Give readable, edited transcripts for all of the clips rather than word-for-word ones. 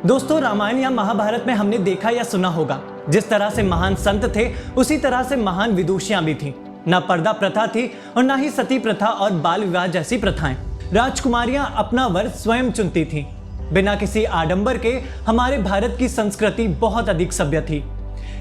दोस्तों, रामायण या महाभारत में हमने देखा या सुना होगा, जिस तरह से महान संत थे उसी तरह से महान विदुषियां भी थीं। न पर्दा प्रथा थी और न ही सती प्रथा और बाल विवाह जैसी प्रथाएं। राजकुमारियां अपना वर स्वयं चुनती थीं। बिना किसी आडंबर के हमारे भारत की संस्कृति बहुत अधिक सभ्य थी।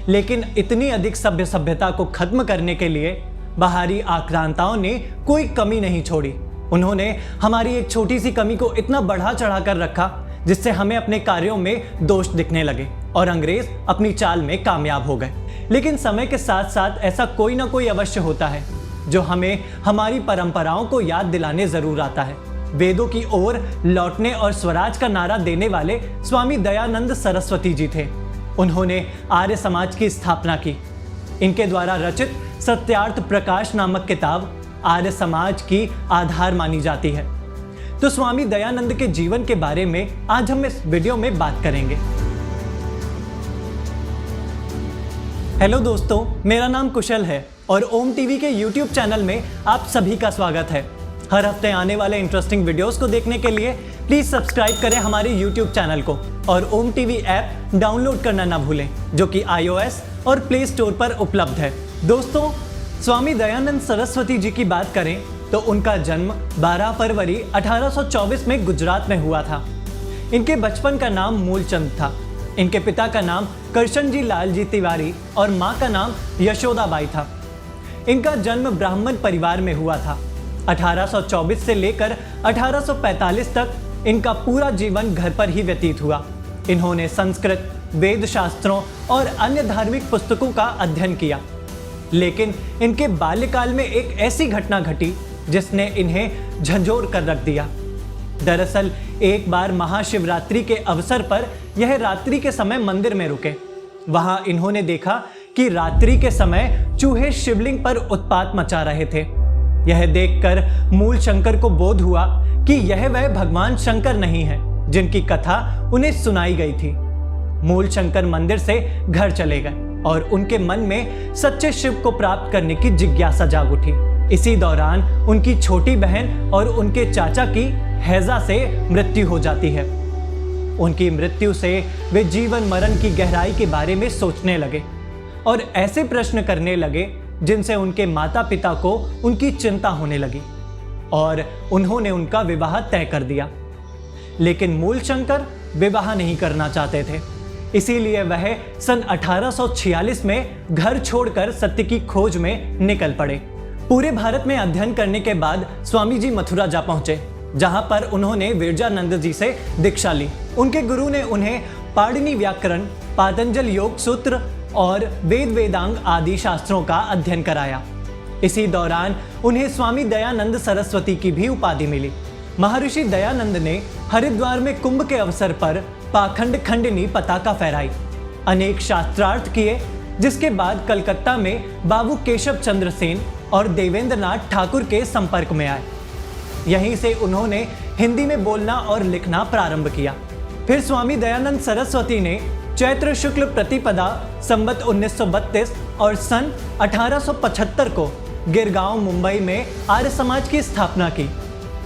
लेकिन इतनी अधिक सभ्यता को खत्म करने के लिए बाहरी आक्रांताओं ने कोई कमी नहीं छोड़ी। उन्होंने हमारी एक छोटी सी कमी को इतना बढ़ा चढ़ा कर रखा जिससे हमें अपने कार्यों में दोष दिखने लगे और अंग्रेज अपनी चाल में कामयाब हो गए। लेकिन समय के साथ साथ ऐसा कोई ना कोई अवश्य होता है जो हमें हमारी परंपराओं को याद दिलाने जरूर आता है। वेदों की ओर लौटने और स्वराज का नारा देने वाले स्वामी दयानंद सरस्वती जी थे। उन्होंने आर्य समाज की स्थापना की। इनके द्वारा रचित सत्यार्थ प्रकाश नामक किताब आर्य समाज की आधार मानी जाती है। तो स्वामी दयानंद के जीवन के बारे में आज हम इस वीडियो में बात करेंगे। हेलो दोस्तों, मेरा नाम कुशल है और ओम टीवी के यूट्यूब चैनल में आप सभी का स्वागत है। हर हफ्ते आने वाले इंटरेस्टिंग वीडियोस को देखने के लिए प्लीज सब्सक्राइब करें हमारे यूट्यूब चैनल को और ओम टीवी ऐप डाउनलोड करना ना भूलें, जो कि iOS और प्ले स्टोर पर उपलब्ध है। दोस्तों, स्वामी दयानंद सरस्वती जी की बात करें तो उनका जन्म 12 फरवरी 1824 में गुजरात में हुआ था। इनके बचपन का नाम मूलचंद था। इनके पिता का नाम करशन जी लाल जी तिवारी और मां का नाम यशोदाबाई था। इनका जन्म ब्राह्मण परिवार में हुआ था। 1824 से लेकर 1845 तक इनका पूरा जीवन घर पर ही व्यतीत हुआ। इन्होंने संस्कृत, वेद शास्त्रों और अन्य धार्मिक पुस्तकों का अध्ययन किया। लेकिन इनके बाल्यकाल में एक ऐसी घटना घटी जिसने इन्हें झंझोर कर रख दिया। दरअसल एक बार महाशिवरात्रि के अवसर पर यह रात्रि के समय मंदिर में रुके। वहां इन्होंने देखा कि रात्रि के समय चूहे शिवलिंग पर उत्पात मचा रहे थे। यह देखकर मूल शंकर को बोध हुआ कि यह वह भगवान शंकर नहीं है जिनकी कथा उन्हें सुनाई गई थी। मूल शंकर मंदिर से घर चले गए और उनके मन में सच्चे शिव को प्राप्त करने की जिज्ञासा जाग उठी। इसी दौरान उनकी छोटी बहन और उनके चाचा की हैजा से मृत्यु हो जाती है। उनकी मृत्यु से वे जीवन मरण की गहराई के बारे में सोचने लगे और ऐसे प्रश्न करने लगे जिनसे उनके माता पिता को उनकी चिंता होने लगी और उन्होंने उनका विवाह तय कर दिया। लेकिन मूल शंकर विवाह नहीं करना चाहते थे। इसीलिए वह सन 1846 में घर छोड़कर सत्य की खोज में निकल पड़े। पूरे भारत में अध्ययन करने के बाद स्वामी जी मथुरा जा पहुंचे, जहां पर उन्होंने विरजानंद जी से दीक्षा ली। उनके गुरु ने उन्हें पाणिनि व्याकरण, पातंजल योग सूत्र और वेद वेदांग आदि शास्त्रों का अध्ययन कराया। इसी दौरान उन्हें स्वामी दयानंद सरस्वती की भी उपाधि मिली। महर्षि दयानंद ने हरिद्वार में कुंभ के अवसर पर पाखंड खंडिनी पताका फहराई, अनेक शास्त्रार्थ किए, जिसके बाद कलकत्ता में बाबू केशव चंद्र सेन और देवेंद्र नाथ ठाकुर के संपर्क में आए। यहीं से उन्होंने हिंदी में बोलना और लिखना प्रारंभ किया। फिर स्वामी दयानंद सरस्वती ने चैत्र शुक्ल प्रतिपदा संवत 1932 और सन 1875 को गिरगांव मुंबई में आर्य समाज की स्थापना की,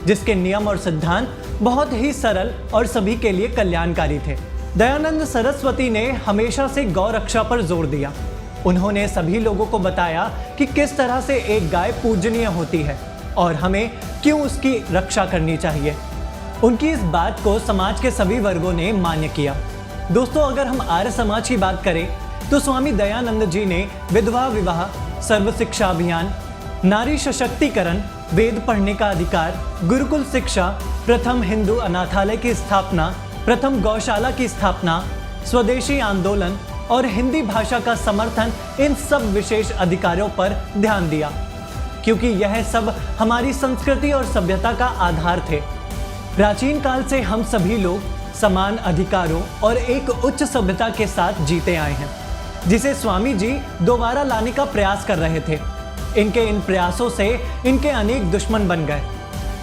जिसके नियम और सिद्धांत बहुत ही सरल और सभी के लिए कल्याणकारी थे। दयानंद सरस्वती ने हमेशा से गौ रक्षा पर जोर दिया। उन्होंने सभी लोगों को बताया कि किस तरह से एक गाय पूजनीय होती है और हमें क्यों उसकी रक्षा करनी चाहिए। उनकी इस बात को समाज के सभी वर्गों ने मान्य किया। दोस्तों, अगर हम आर्य समाज की बात करें तो स्वामी दयानंद जी ने विधवा विवाह, सर्व शिक्षा अभियान, नारी सशक्तिकरण, वेद पढ़ने का अधिकार, गुरुकुल शिक्षा, प्रथम हिंदू अनाथालय की स्थापना, प्रथम गौशाला की स्थापना, स्वदेशी आंदोलन और हिंदी भाषा का समर्थन, इन सब विशेष अधिकारों पर ध्यान दिया, क्योंकि यह सब हमारी संस्कृति और सभ्यता का आधार थे। प्राचीन काल से हम सभी लोग समान अधिकारों और एक उच्च सभ्यता के साथ जीते आए हैं, जिसे स्वामी जी दोबारा लाने का प्रयास कर रहे थे। इनके इन प्रयासों से इनके अनेक दुश्मन बन गए।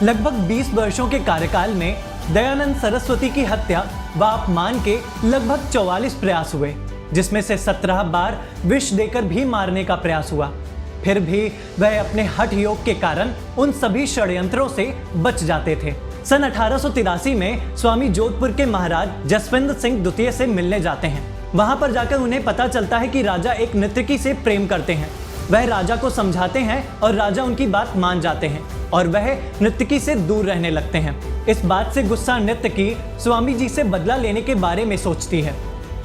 लगभग 20 वर्षों के कार्यकाल में दयानंद सरस्वती की हत्या व अपमान के लगभग 44 प्रयास हुए, जिसमें से 17 बार विष देकर भी मारने का प्रयास हुआ। फिर भी वह अपने हठ योग के कारण उन सभी षड्यंत्रों से बच जाते थे। सन 1883 में स्वामी जोधपुर के महाराज जसवंत सिंह द्वितीय से मिलने जाते हैं। वहां पर जाकर उन्हें पता चलता है कि राजा एक नर्तकी से प्रेम करते हैं। वह राजा को समझाते हैं और राजा उनकी बात मान जाते हैं और वह नर्तकी से दूर रहने लगते हैं। इस बात से गुस्सा नर्तकी स्वामी जी से बदला लेने के बारे में सोचती है।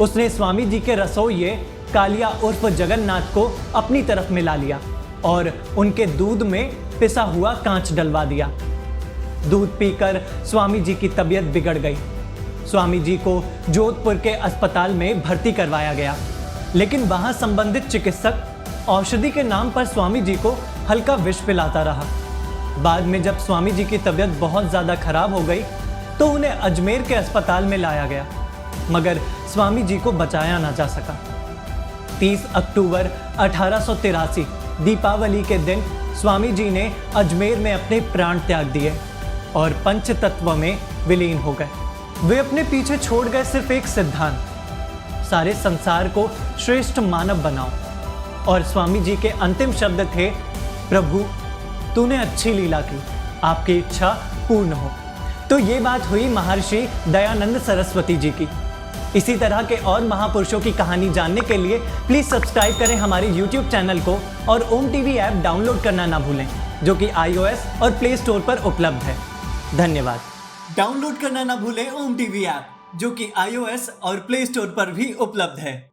उसने स्वामी जी के रसोइये कालिया उर्फ जगन्नाथ को अपनी तरफ मिला लिया और उनके दूध में पिसा हुआ कांच डलवा दिया। दूध पीकर स्वामी जी की तबीयत बिगड़ गई। स्वामी जी को जोधपुर के अस्पताल में भर्ती करवाया गया, लेकिन वहां संबंधित चिकित्सक औषधि के नाम पर स्वामी जी को हल्का विष पिलाता रहा। बाद में जब स्वामी जी की तबीयत बहुत ज़्यादा खराब हो गई तो उन्हें अजमेर के अस्पताल में लाया गया, मगर स्वामी जी को बचाया ना जा सका। 30 अक्टूबर 1883 दीपावली के दिन स्वामी जी ने अजमेर में अपने प्राण त्याग दिए और पंच तत्व में विलीन हो गए। वे अपने पीछे छोड़ गए सिर्फ एक सिद्धांत, सारे संसार को श्रेष्ठ मानव बनाओ। और स्वामी जी के अंतिम शब्द थे, प्रभु तूने अच्छी लीला की, आपकी इच्छा पूर्ण हो। तो ये बात हुई महर्षि दयानंद सरस्वती जी की। इसी तरह के और महापुरुषों की कहानी जानने के लिए प्लीज सब्सक्राइब करें हमारे YouTube चैनल को और ओम टीवी ऐप डाउनलोड करना ना भूलें, जो कि iOS और प्ले स्टोर पर उपलब्ध है। धन्यवाद। डाउनलोड करना ना भूलें ओम टीवी ऐप, जो कि iOS और प्ले स्टोर पर भी उपलब्ध है।